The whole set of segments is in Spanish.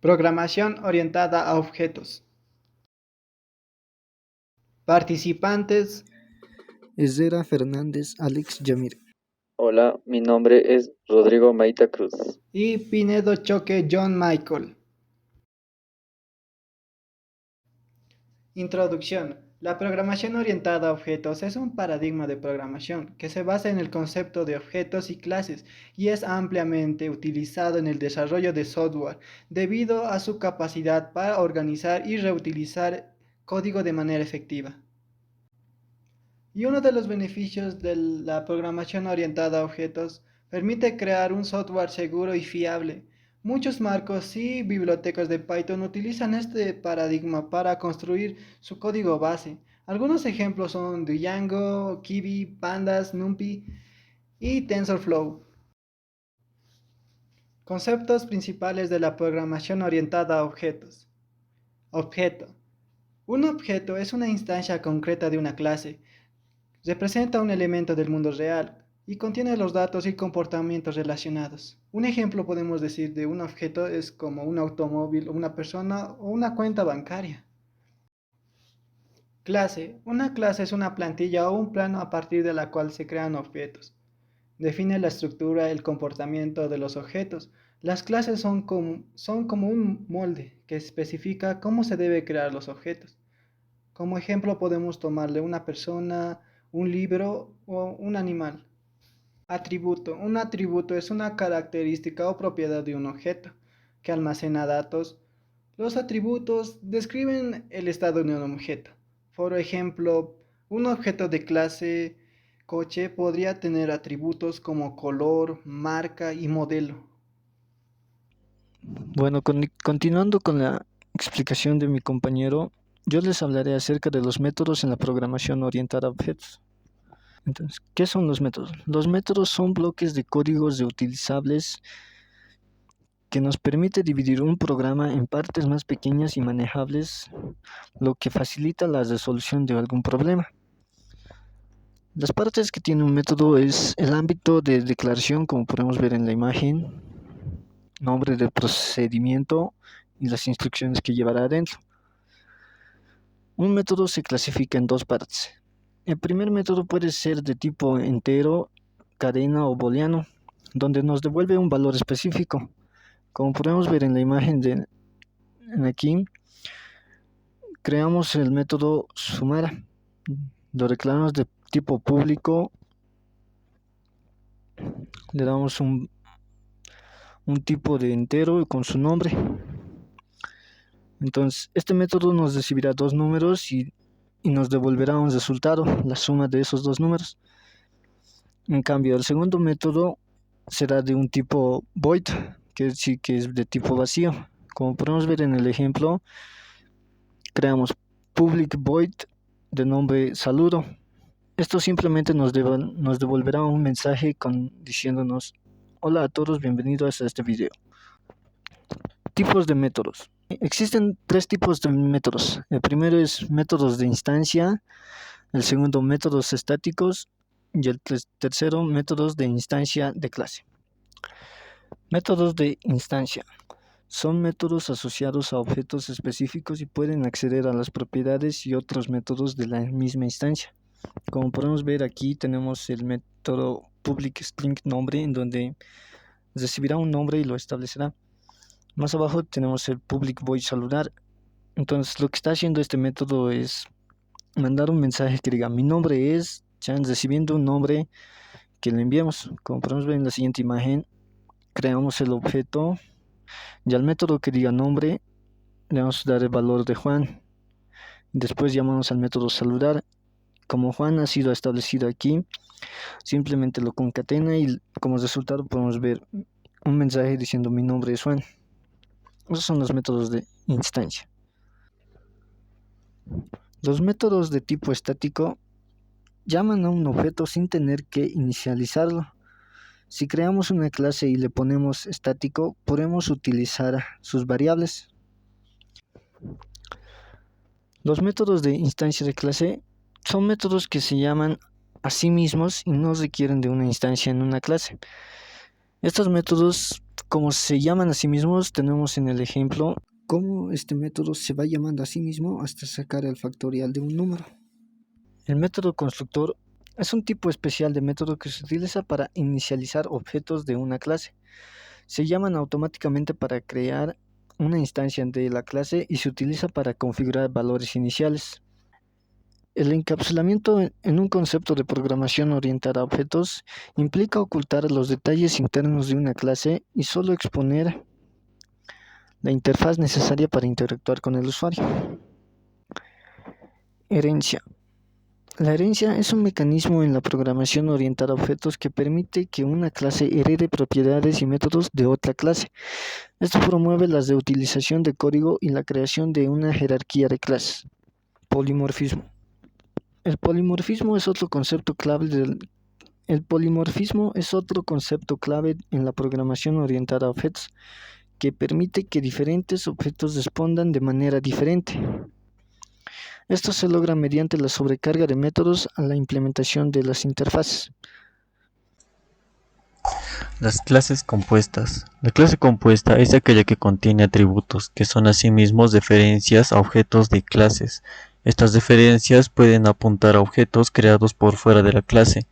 Programación orientada a objetos. Participantes: Ezra Fernández, Alex Yamir. Hola, mi nombre es Rodrigo Maita Cruz. y Pinedo Choque John Michael. Introducción. La programación orientada a objetos es un paradigma de programación que se basa en el concepto de objetos y clases y es ampliamente utilizado en el desarrollo de software debido a su capacidad para organizar y reutilizar código de manera efectiva. Y uno de los beneficios de la programación orientada a objetos permite crear un software seguro y fiable. Muchos marcos y bibliotecas de Python utilizan este paradigma para construir su código base. Algunos ejemplos son Django, Kiwi, Pandas, NumPy y TensorFlow. Conceptos principales de la programación orientada a objetos. Objeto. Un objeto es una instancia concreta de una clase. Representa un elemento del mundo real y contiene los datos y comportamientos relacionados. Un ejemplo podemos decir de un objeto es como un automóvil, una persona o una cuenta bancaria. Clase. Una clase es una plantilla o un plano a partir de la cual se crean objetos. Define la estructura, el comportamiento de los objetos. Las clases son como un molde que especifica cómo se debe crear los objetos. Como ejemplo podemos tomarle una persona, un libro o un animal. Atributo. Un atributo es una característica o propiedad de un objeto que almacena datos. Los atributos describen el estado de un objeto. Por ejemplo, un objeto de clase coche podría tener atributos como color, marca y modelo. Bueno, continuando con la explicación de mi compañero, yo les hablaré acerca de los métodos en la programación orientada a objetos. Entonces, ¿qué son los métodos? Los métodos son bloques de códigos reutilizables que nos permite dividir un programa en partes más pequeñas y manejables, lo que facilita la resolución de algún problema. Las partes que tiene un método es el ámbito de declaración, como podemos ver en la imagen, nombre del procedimiento y las instrucciones que llevará adentro. Un método se clasifica en dos partes. El primer método puede ser de tipo entero, cadena o booleano, donde nos devuelve un valor específico. Como podemos ver en la imagen en aquí, creamos el método sumar. Lo declaramos de tipo público, le damos un tipo de entero con su nombre. Entonces, este método nos recibirá dos números y nos devolverá un resultado, la suma de esos dos números. En cambio, el segundo método será de un tipo void, que sí que es de tipo vacío. Como podemos ver en el ejemplo, creamos public void de nombre saludo. Esto simplemente nos devolverá un mensaje diciéndonos: hola a todos, bienvenidos a este video. Tipos de métodos. Existen tres tipos de métodos. El primero es métodos de instancia, el segundo métodos estáticos y el tercero métodos de instancia de clase. Métodos de instancia. Son métodos asociados a objetos específicos y pueden acceder a las propiedades y otros métodos de la misma instancia. Como podemos ver aquí tenemos el método public string nombre, en donde recibirá un nombre y lo establecerá. Más abajo tenemos el public void saludar. Entonces lo que está haciendo este método es mandar un mensaje que diga: mi nombre es Chan, recibiendo un nombre que le enviamos. Como podemos ver en la siguiente imagen, creamos el objeto y al método que diga nombre le vamos a dar el valor de Juan. Después llamamos al método saludar. Como Juan ha sido establecido aquí, simplemente lo concatena y como resultado podemos ver un mensaje diciendo: mi nombre es Juan. Esos son los métodos de instancia. Los métodos de tipo estático llaman a un objeto sin tener que inicializarlo. Si creamos una clase y le ponemos estático, podemos utilizar sus variables. Los métodos de instancia de clase son métodos que se llaman a sí mismos y no requieren de una instancia en una clase. Estos métodos Como se llaman a sí mismos, tenemos en el ejemplo cómo este método se va llamando a sí mismo hasta sacar el factorial de un número. El método constructor es un tipo especial de método que se utiliza para inicializar objetos de una clase. Se llaman automáticamente para crear una instancia de la clase y se utiliza para configurar valores iniciales. El encapsulamiento en un concepto de programación orientada a objetos implica ocultar los detalles internos de una clase y solo exponer la interfaz necesaria para interactuar con el usuario. Herencia. La herencia es un mecanismo en la programación orientada a objetos que permite que una clase herede propiedades y métodos de otra clase. Esto promueve la reutilización de código y la creación de una jerarquía de clases. Polimorfismo. El polimorfismo es otro concepto clave en la programación orientada a objetos, que permite que diferentes objetos respondan de manera diferente. Esto se logra mediante la sobrecarga de métodos a la implementación de las interfaces. Las clases compuestas. La clase compuesta es aquella que contiene atributos, que son asimismo referencias a objetos de clases. Estas referencias pueden apuntar a objetos creados por fuera de la clase,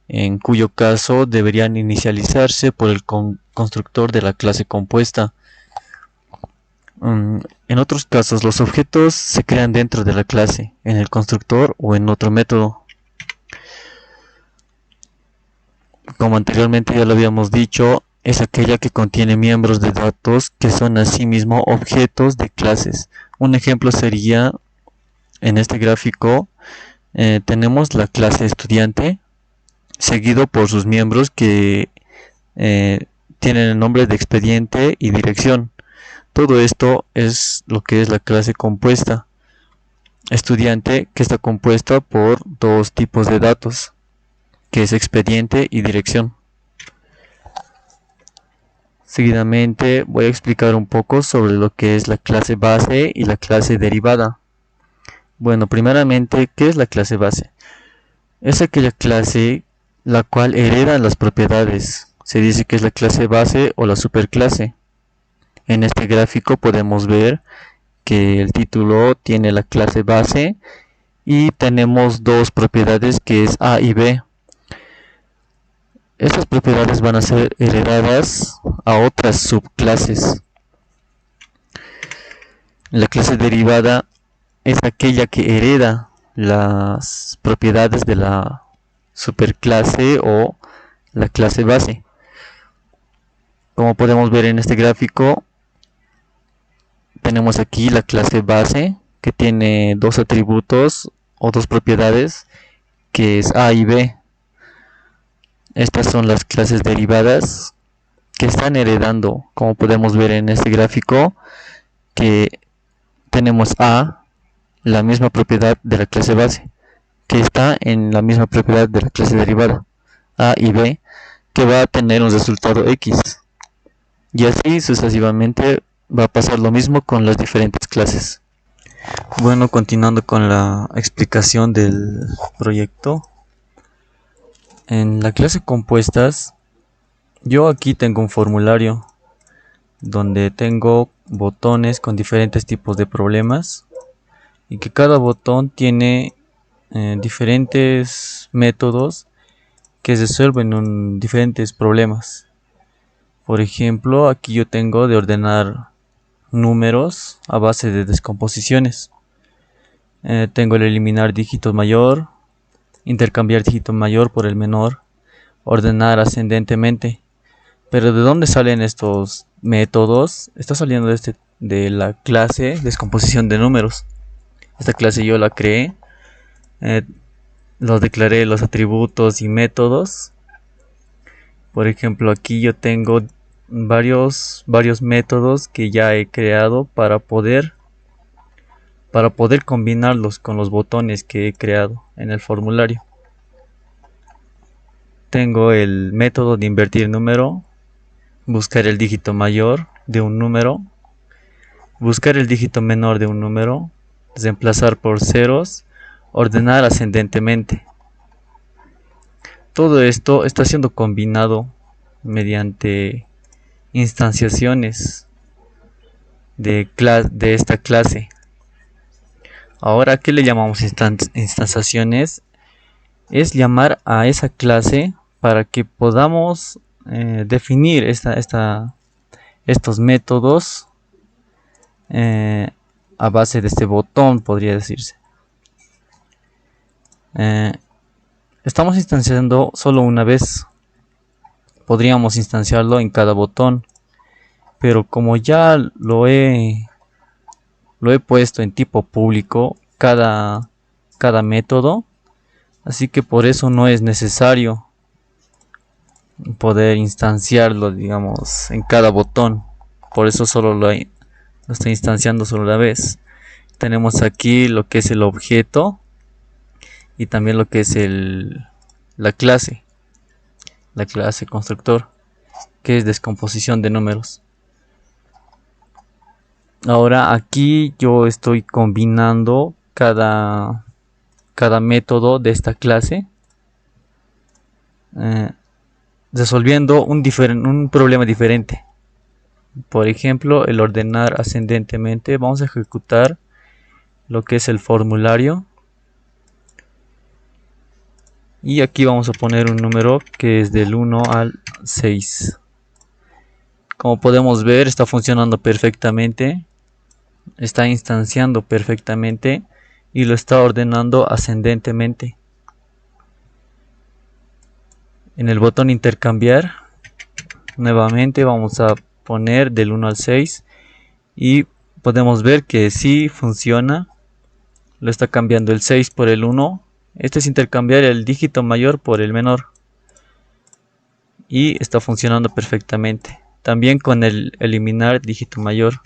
en cuyo caso deberían inicializarse por el constructor de la clase compuesta. En otros casos, los objetos se crean dentro de la clase, en el constructor o en otro método. Como anteriormente ya lo habíamos dicho, es aquella que contiene miembros de datos que son asimismo objetos de clases. Un ejemplo sería, en este gráfico, tenemos la clase estudiante, seguido por sus miembros que tienen el nombre de expediente y dirección. Todo esto es lo que es la clase compuesta. Estudiante, que está compuesta por dos tipos de datos, que es expediente y dirección. Seguidamente voy a explicar un poco sobre lo que es la clase base y la clase derivada. Bueno, primeramente, ¿qué es la clase base? Es aquella clase la cual hereda las propiedades. Se dice que es la clase base o la superclase. En este gráfico podemos ver que el título tiene la clase base y tenemos dos propiedades que es A y B. Estas propiedades van a ser heredadas a otras subclases. La clase derivada es aquella que hereda las propiedades de la superclase o la clase base. Como podemos ver en este gráfico, tenemos aquí la clase base que tiene dos atributos o dos propiedades que es A y B. Estas son las clases derivadas que están heredando, como podemos ver en este gráfico, que tenemos A, la misma propiedad de la clase base, que está en la misma propiedad de la clase derivada, A y B, que va a tener un resultado X. Y así sucesivamente va a pasar lo mismo con las diferentes clases. Bueno, continuando con la explicación del proyecto. En la clase compuestas, yo aquí tengo un formulario donde tengo botones con diferentes tipos de problemas y que cada botón tiene diferentes métodos que resuelven diferentes problemas. Por ejemplo, aquí yo tengo de ordenar números a base de descomposiciones. Tengo el eliminar dígito mayor, intercambiar dígito mayor por el menor, ordenar ascendentemente. Pero ¿de dónde salen estos métodos? Está saliendo de la clase descomposición de números. Esta clase yo la creé, los declaré los atributos y métodos. Por ejemplo, aquí yo tengo varios métodos que ya he creado para poder combinarlos con los botones que he creado en el formulario. Tengo el método de invertir número, buscar el dígito mayor de un número, buscar el dígito menor de un número, reemplazar por ceros, ordenar ascendentemente. Todo esto está siendo combinado mediante instanciaciones de esta clase. Ahora, ¿qué le llamamos instanciaciones? Es llamar a esa clase para que podamos definir estos métodos a base de este botón, podría decirse. Estamos instanciando solo una vez. Podríamos instanciarlo en cada botón, pero como ya lo he puesto en tipo público cada método, así que por eso no es necesario poder instanciarlo, digamos, en cada botón. Por eso solo lo está instanciando solo una vez. Tenemos aquí lo que es el objeto y también lo que es la clase constructor, que es descomposición de números. Ahora aquí yo estoy combinando cada método de esta clase, resolviendo un problema diferente. Por ejemplo, el ordenar ascendentemente. Vamos a ejecutar lo que es el formulario. Y aquí vamos a poner un número que es del 1 al 6. Como podemos ver, está funcionando perfectamente. Está instanciando perfectamente y lo está ordenando ascendentemente. En el botón intercambiar, nuevamente vamos a poner del 1 al 6 y podemos ver que sí funciona. Lo está cambiando el 6 por el 1. Este es intercambiar el dígito mayor por el menor. Y está funcionando perfectamente. También con el eliminar dígito mayor.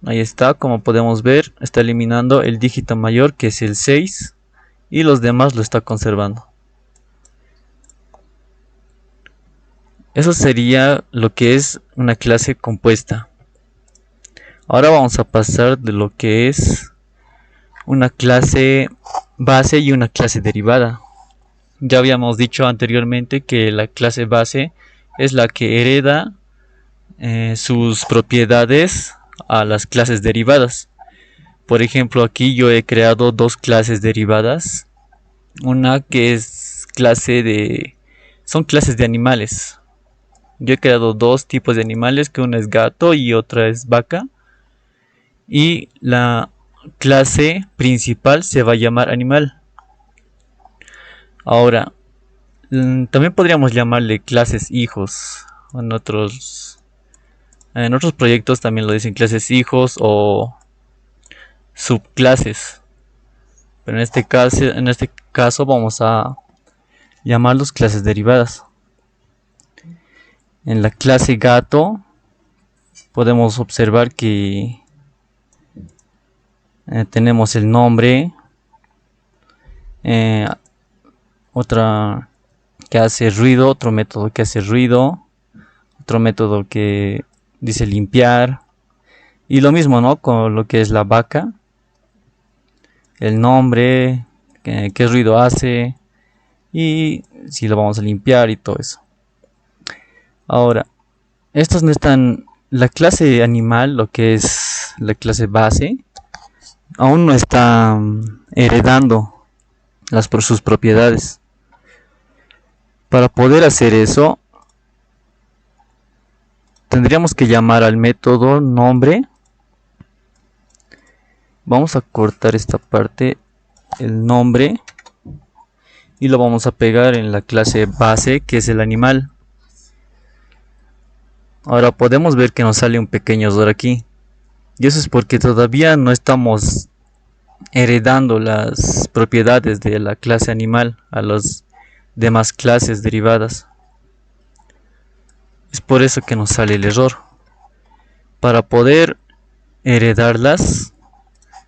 Ahí está, como podemos ver, está eliminando el dígito mayor, que es el 6. Y los demás lo está conservando. Eso sería lo que es una clase compuesta. Ahora vamos a pasar de lo que es una clase base y una clase derivada. Ya habíamos dicho anteriormente que la clase base es la que hereda sus propiedades a las clases derivadas. Por ejemplo, aquí yo he creado dos clases derivadas. Una que es son clases de animales. Yo he creado dos tipos de animales, que una es gato y otra es vaca. Y la clase principal se va a llamar animal. Ahora, también podríamos llamarle clases hijos. En otros proyectos también lo dicen clases hijos o subclases. Pero en este caso vamos a llamarlos clases derivadas. En la clase gato podemos observar que tenemos el nombre, otra que hace ruido, otro método que hace ruido, otro método que dice limpiar, y lo mismo, ¿no?, con lo que es la vaca, el nombre, qué ruido hace y si lo vamos a limpiar y todo eso. Ahora, estos no están, la clase animal, lo que es la clase base, aún no está heredando sus propiedades. Para poder hacer eso, tendríamos que llamar al método nombre. Vamos a cortar esta parte, el nombre, y lo vamos a pegar en la clase base, que es el animal. Ahora podemos ver que nos sale un pequeño error aquí, y eso es porque todavía no estamos heredando las propiedades de la clase animal a las demás clases derivadas. Es por eso que nos sale el error. Para poder heredarlas,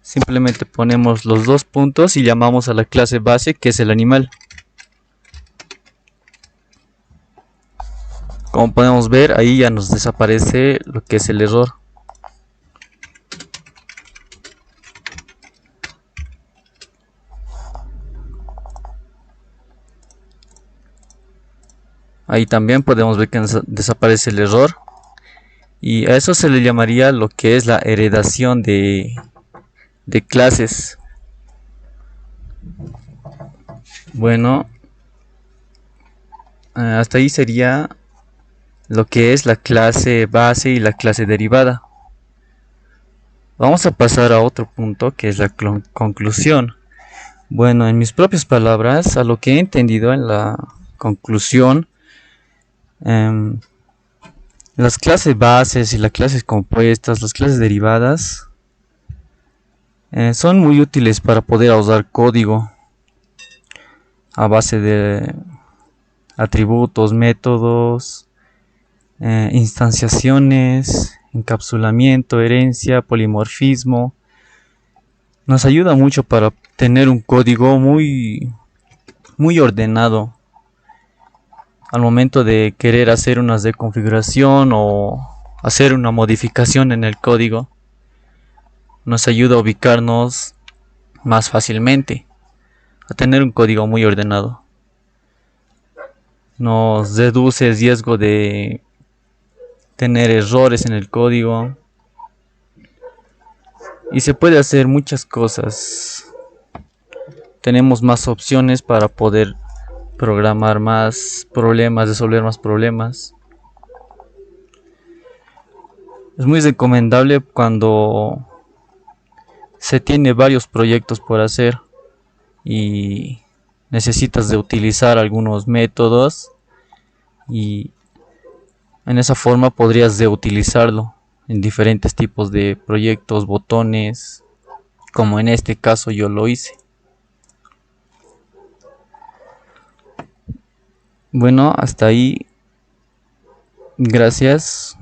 simplemente ponemos los dos puntos y llamamos a la clase base, que es el animal. Como podemos ver, ahí ya nos desaparece lo que es el error. Ahí también podemos ver que desaparece el error. Y a eso se le llamaría lo que es la heredación de clases. Bueno, hasta ahí sería lo que es la clase base y la clase derivada. Vamos a pasar a otro punto, que es la conclusión. Bueno, en mis propias palabras, a lo que he entendido en la conclusión, las clases bases y las clases compuestas, las clases derivadas, son muy útiles para poder usar código a base de atributos, métodos, instanciaciones, encapsulamiento, herencia, polimorfismo. Nos ayuda mucho para tener un código muy ordenado al momento de querer hacer una deconfiguración o hacer una modificación en el código. Nos ayuda a ubicarnos más fácilmente, a tener un código muy ordenado. Nos reduce el riesgo de tener errores en el código y se puede hacer muchas cosas. Tenemos más opciones para poder programar más problemas, resolver más problemas. Es muy recomendable cuando se tiene varios proyectos por hacer y necesitas de utilizar algunos métodos, y en esa forma podrías de utilizarlo en diferentes tipos de proyectos, botones, como en este caso yo lo hice. Bueno, hasta ahí. Gracias.